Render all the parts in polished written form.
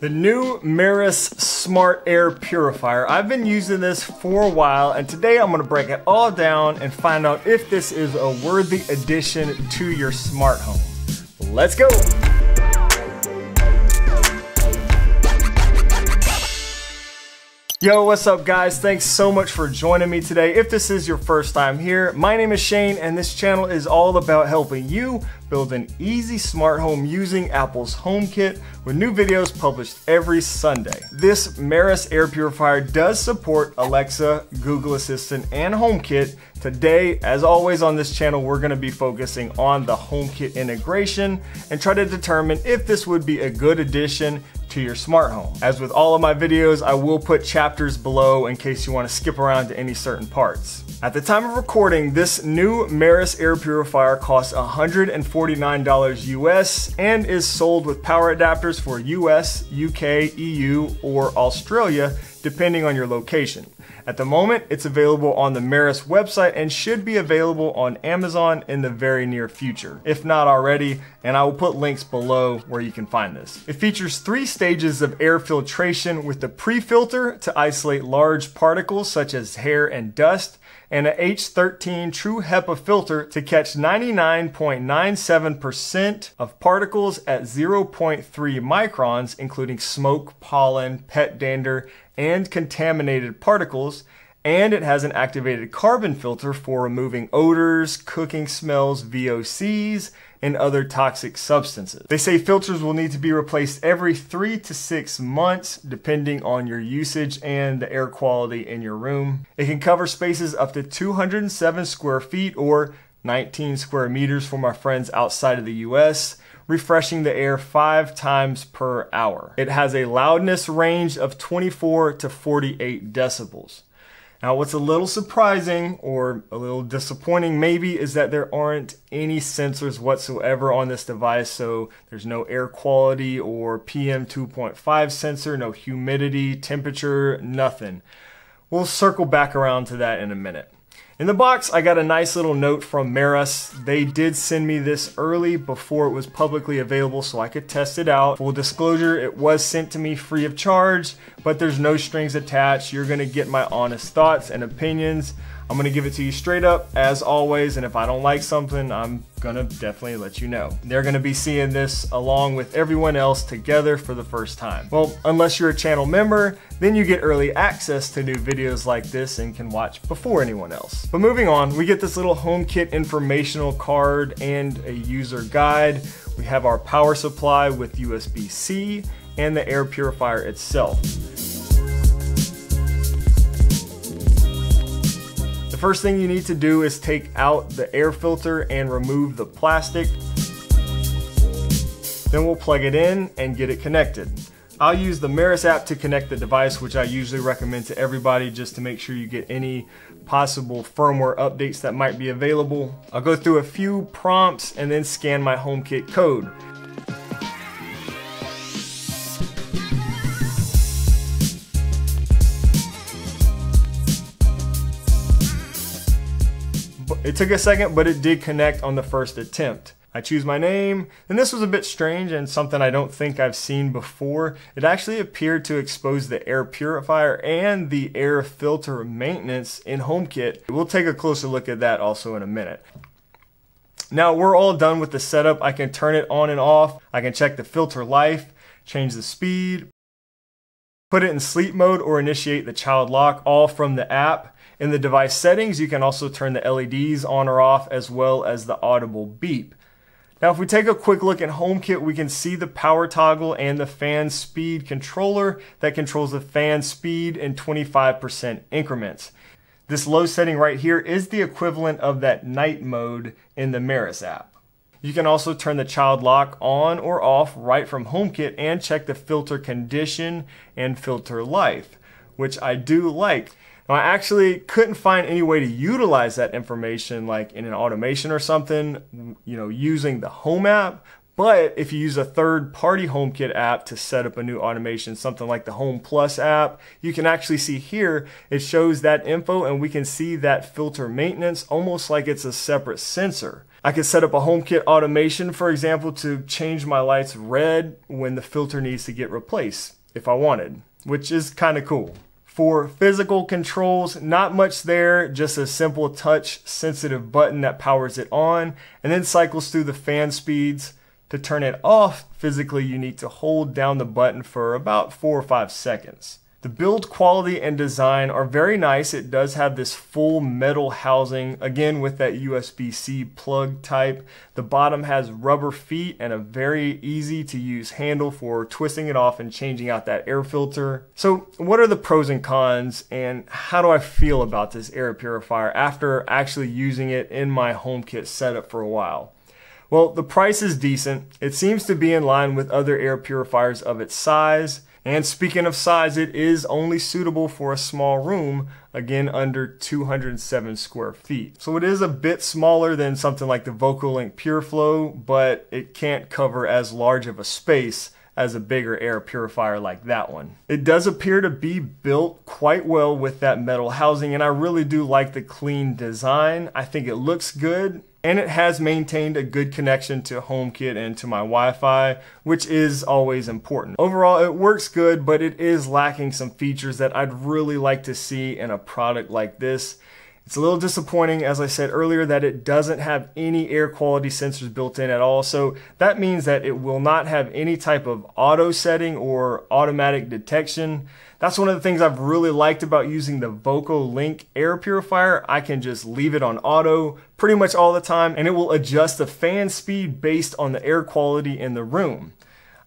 The new Meross Smart Air Purifier. I've been using this for a while, and today I'm going to break it all down and find out if this is a worthy addition to your smart home. Let's go! Yo, what's up guys? Thanks so much for joining me today. If this is your first time here, my name is Shane and this channel is all about helping you build an easy smart home using Apple's HomeKit with new videos published every Sunday. This Meross Air Purifier does support Alexa, Google Assistant, and HomeKit. Today, as always on this channel, we're going to be focusing on the HomeKit integration and try to determine if this would be a good addition to your smart home. As with all of my videos, I will put chapters below in case you want to skip around to any certain parts. At the time of recording, this new Meross Air Purifier costs $149 US and is sold with power adapters for US, UK, EU, or Australia, depending on your location. At the moment, it's available on the Meross website and should be available on Amazon in the very near future, if not already, and I will put links below where you can find this. It features 3 stages of air filtration with the pre-filter to isolate large particles such as hair and dust, and a H13 True HEPA filter to catch 99.97% of particles at 0.3 microns, including smoke, pollen, pet dander, and contaminated particles. And it has an activated carbon filter for removing odors, cooking smells, VOCs, and other toxic substances. They say filters will need to be replaced every 3 to 6 months depending on your usage and the air quality in your room. It can cover spaces up to 207 square feet or 19 square meters for my friends outside of the US, refreshing the air 5 times per hour. It has a loudness range of 24 to 48 decibels. Now, what's a little surprising or a little disappointing maybe is that there aren't any sensors whatsoever on this device. So there's no air quality or PM 2.5 sensor, no humidity, temperature, nothing. We'll circle back around to that in a minute. In the box, I got a nice little note from Meross. They did send me this early before it was publicly available so I could test it out. Full disclosure, it was sent to me free of charge, but there's no strings attached. You're gonna get my honest thoughts and opinions. I'm gonna give it to you straight up, as always, and if I don't like something, I'm gonna definitely let you know. They're gonna be seeing this along with everyone else together for the first time. Well, unless you're a channel member, then you get early access to new videos like this and can watch before anyone else. But moving on, we get this little HomeKit informational card and a user guide. We have our power supply with USB-C and the air purifier itself. The first thing you need to do is take out the air filter and remove the plastic. Then we'll plug it in and get it connected. I'll use the Meross app to connect the device, which I usually recommend to everybody just to make sure you get any possible firmware updates that might be available. I'll go through a few prompts and then scan my HomeKit code. It took a second, but it did connect on the first attempt. I choose my name, and this was a bit strange and something I don't think I've seen before. It actually appeared to expose the air purifier and the air filter maintenance in HomeKit. We'll take a closer look at that also in a minute. Now we're all done with the setup. I can turn it on and off. I can check the filter life, change the speed, put it in sleep mode, or initiate the child lock, all from the app. In the device settings, you can also turn the LEDs on or off, as well as the audible beep. Now, if we take a quick look at HomeKit, we can see the power toggle and the fan speed controller that controls the fan speed in 25% increments. This low setting right here is the equivalent of that night mode in the Meross app. You can also turn the child lock on or off right from HomeKit and check the filter condition and filter life, which I do like. Now, I actually couldn't find any way to utilize that information like in an automation or something, using the Home app, But if you use a third-party HomeKit app to set up a new automation, something like the Home Plus app, you can actually see here, it shows that info and we can see that filter maintenance almost like it's a separate sensor. I could set up a HomeKit automation, for example, to change my lights red when the filter needs to get replaced, if I wanted, which is kind of cool. For physical controls, not much there, just a simple touch sensitive button that powers it on and then cycles through the fan speeds. To turn it off physically, you need to hold down the button for about 4 or 5 seconds. The build quality and design are very nice. It does have this full metal housing, again with that USB-C plug type. The bottom has rubber feet and a very easy to use handle for twisting it off and changing out that air filter. So what are the pros and cons, and how do I feel about this air purifier after actually using it in my HomeKit setup for a while? Well, the price is decent. It seems to be in line with other air purifiers of its size. And speaking of size, it is only suitable for a small room, again under 207 square feet. So it is a bit smaller than something like the VOCOlinc PureFlow, but it can't cover as large of a space as a bigger air purifier like that one. It does appear to be built quite well with that metal housing, and I really do like the clean design. I think it looks good. And it has maintained a good connection to HomeKit and to my Wi-Fi, which is always important. Overall, it works good, but it is lacking some features that I'd really like to see in a product like this. It's a little disappointing, as I said earlier, that it doesn't have any air quality sensors built in at all. So that means that it will not have any type of auto setting or automatic detection. That's one of the things I've really liked about using the VOCOlinc air purifier. I can just leave it on auto pretty much all the time, and it will adjust the fan speed based on the air quality in the room.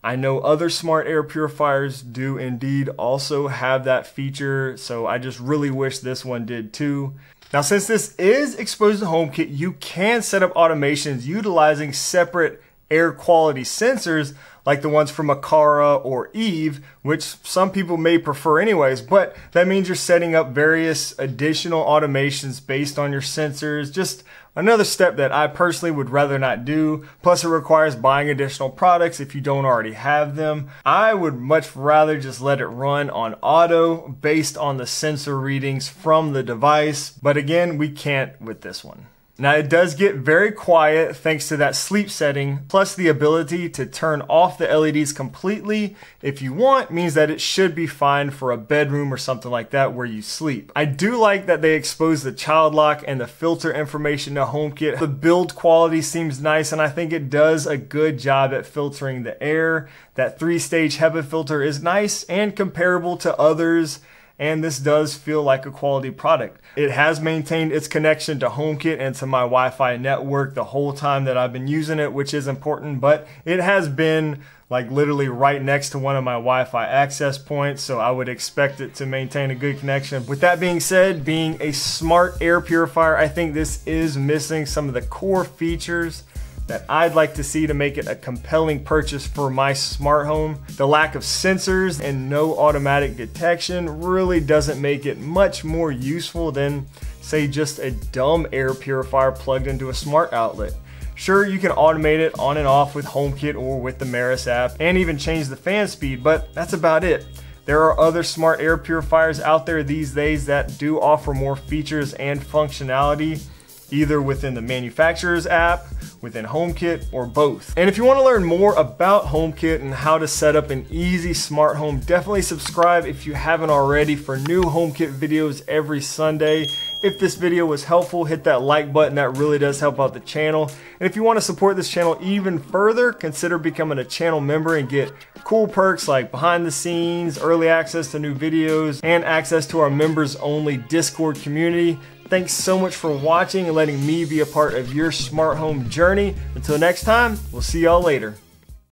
I know other smart air purifiers do indeed also have that feature, so I just really wish this one did too. Now, since this is exposed to HomeKit, you can set up automations utilizing separate air quality sensors like the ones from Aqara or Eve, which some people may prefer anyways, but that means you're setting up various additional automations based on your sensors. Just another step that I personally would rather not do. Plus it requires buying additional products if you don't already have them. I would much rather just let it run on auto based on the sensor readings from the device. But again, we can't with this one. Now it does get very quiet thanks to that sleep setting, plus the ability to turn off the LEDs completely if you want means that it should be fine for a bedroom or something like that where you sleep. I do like that they expose the child lock and the filter information to HomeKit. The build quality seems nice, and I think it does a good job at filtering the air. That 3-stage HEPA filter is nice and comparable to others, and this does feel like a quality product. It has maintained its connection to HomeKit and to my Wi-Fi network the whole time that I've been using it, which is important, but it has been like literally right next to one of my Wi-Fi access points, so I would expect it to maintain a good connection. With that being said, being a smart air purifier, I think this is missing some of the core features that I'd like to see to make it a compelling purchase for my smart home. The lack of sensors and no automatic detection really doesn't make it much more useful than, say, just a dumb air purifier plugged into a smart outlet. Sure, you can automate it on and off with HomeKit or with the Meross app and even change the fan speed, but that's about it. There are other smart air purifiers out there these days that do offer more features and functionality, either within the manufacturer's app, within HomeKit, or both. And if you want to learn more about HomeKit and how to set up an easy smart home, definitely subscribe if you haven't already for new HomeKit videos every Sunday. If this video was helpful, hit that like button. That really does help out the channel. And if you want to support this channel even further, consider becoming a channel member and get cool perks like behind the scenes, early access to new videos, and access to our members only Discord community. Thanks so much for watching and letting me be a part of your smart home journey. Until next time, we'll see y'all later.